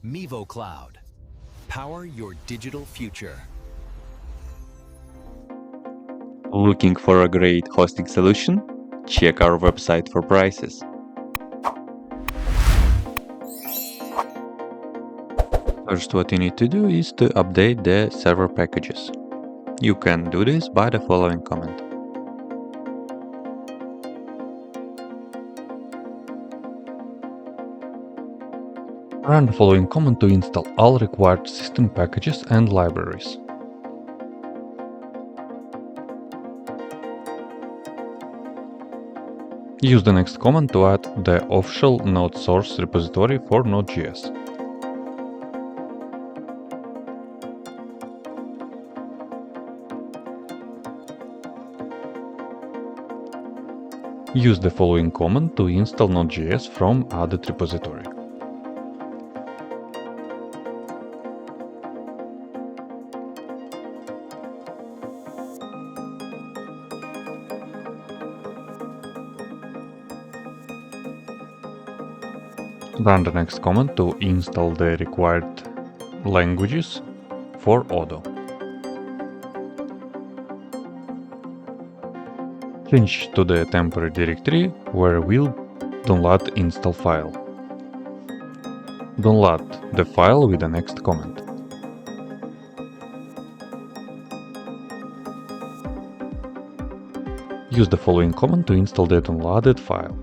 Mevo Cloud. Power your digital future. Looking for a great hosting solution? Check our website for prices. First, what you need to do is to update the server packages. You can do this by the following command. Run the following command to install all required system packages and libraries. Use the next command to add the official Node source repository for Node.js. Use the following command to install Node.js from added repository. Run the next command to install the required languages for Odoo. Change to the temporary directory where we'll download install file. Download the file with the next command. Use the following command to install the downloaded file.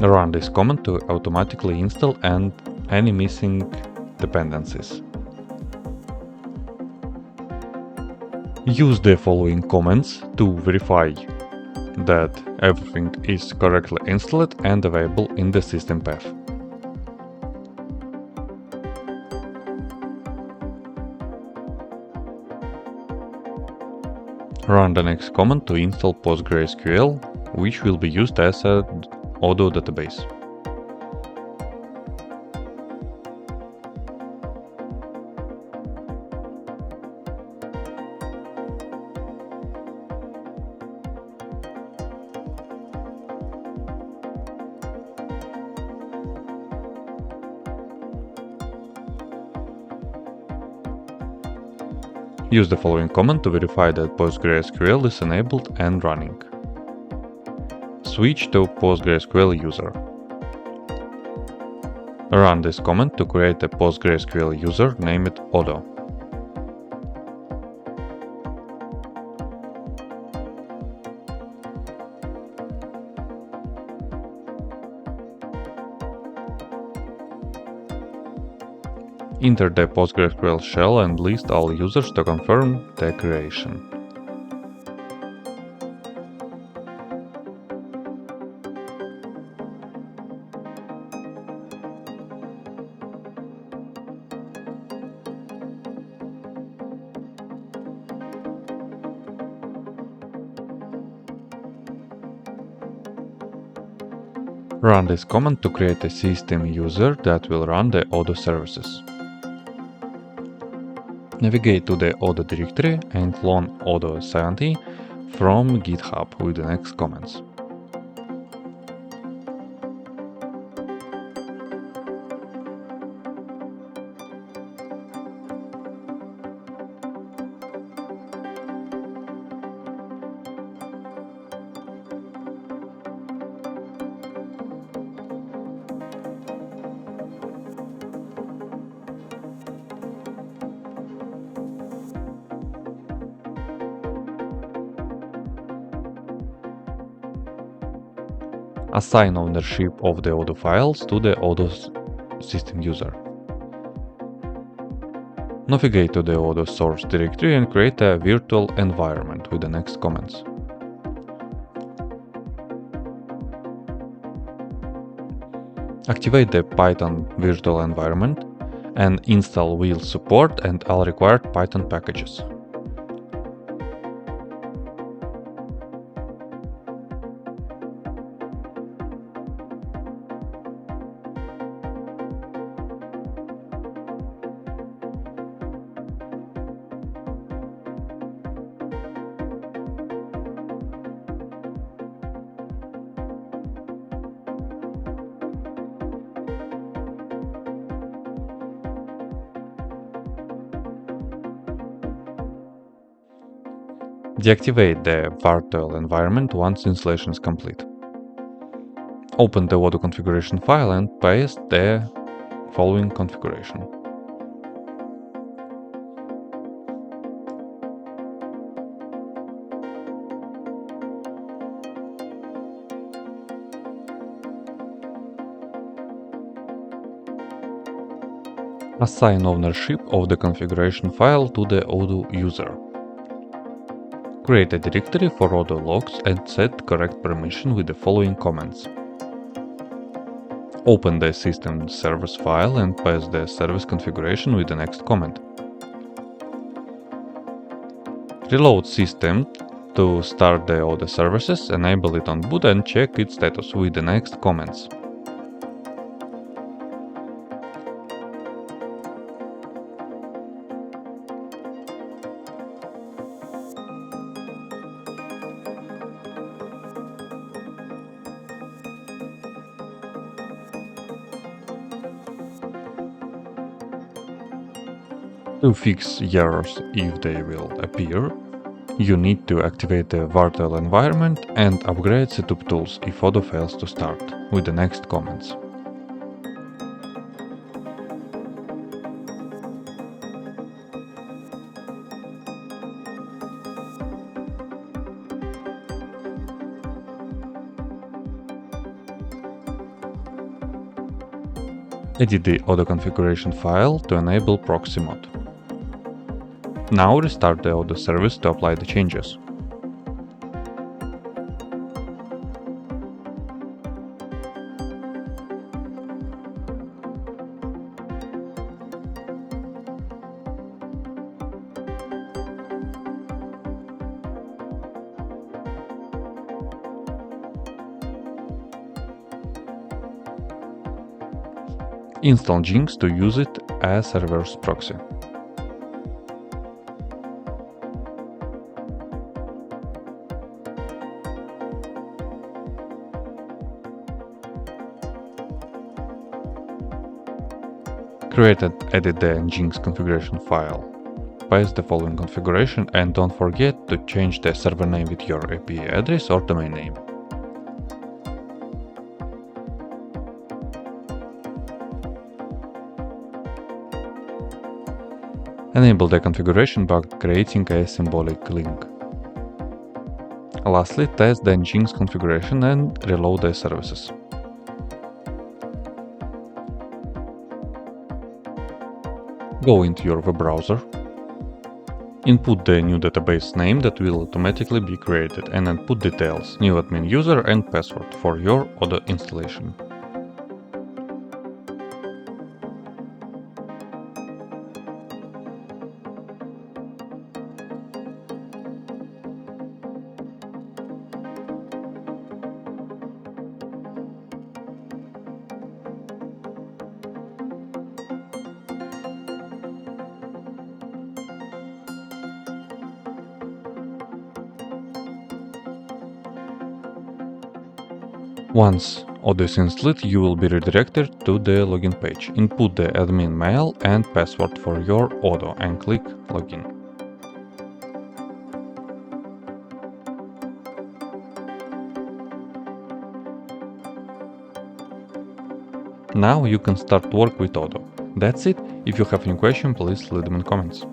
Run this command to automatically install any missing dependencies. Use the following commands to verify that everything is correctly installed and available in the system path. Run the next command to install PostgreSQL, which will be used as a Odoo database. Use the following command to verify that PostgreSQL is enabled and running. Switch to PostgreSQL user. Run this command to create a PostgreSQL user named Odoo. Enter the PostgreSQL shell and list all users to confirm the creation. Run this command to create a system user that will run the Odoo services. Navigate to the Odoo directory and clone Odoo 70 from GitHub with the next commands. Assign ownership of the Odoo files to the Odoo system user. Navigate to the Odoo source directory and create a virtual environment with the next commands. Activate the Python virtual environment and install will support and all required Python packages. Deactivate the virtual environment once installation is complete. Open the Odoo configuration file and paste the following configuration. Assign ownership of the configuration file to the Odoo user. Create a directory for Odoo logs and set correct permission with the following comments. Open the system service file and paste the service configuration with the next comment. Reload system to start the Odoo services, enable it on boot and check its status with the next comments. To fix errors if they will appear, you need to activate the virtual environment and upgrade setup tools if Odoo fails to start, with the next comments. Edit the Odoo configuration file to enable proxy mode. Now restart the Odoo service to apply the changes. Install Jinx to use it as a reverse proxy. Create and edit the Jinx configuration file. Paste the following configuration and don't forget to change the server name with your API address or domain name. Enable the configuration by creating a symbolic link. Lastly, test the Jinx configuration and reload the services. Go into your web browser. Input the new database name that will automatically be created and input details, new admin user and password for your Odoo installation. Once Odoo is installed, you will be redirected to the login page. Input the admin mail and password for your Odoo and click Login. Now you can start work with Odoo. That's it. If you have any question, please leave them in comments.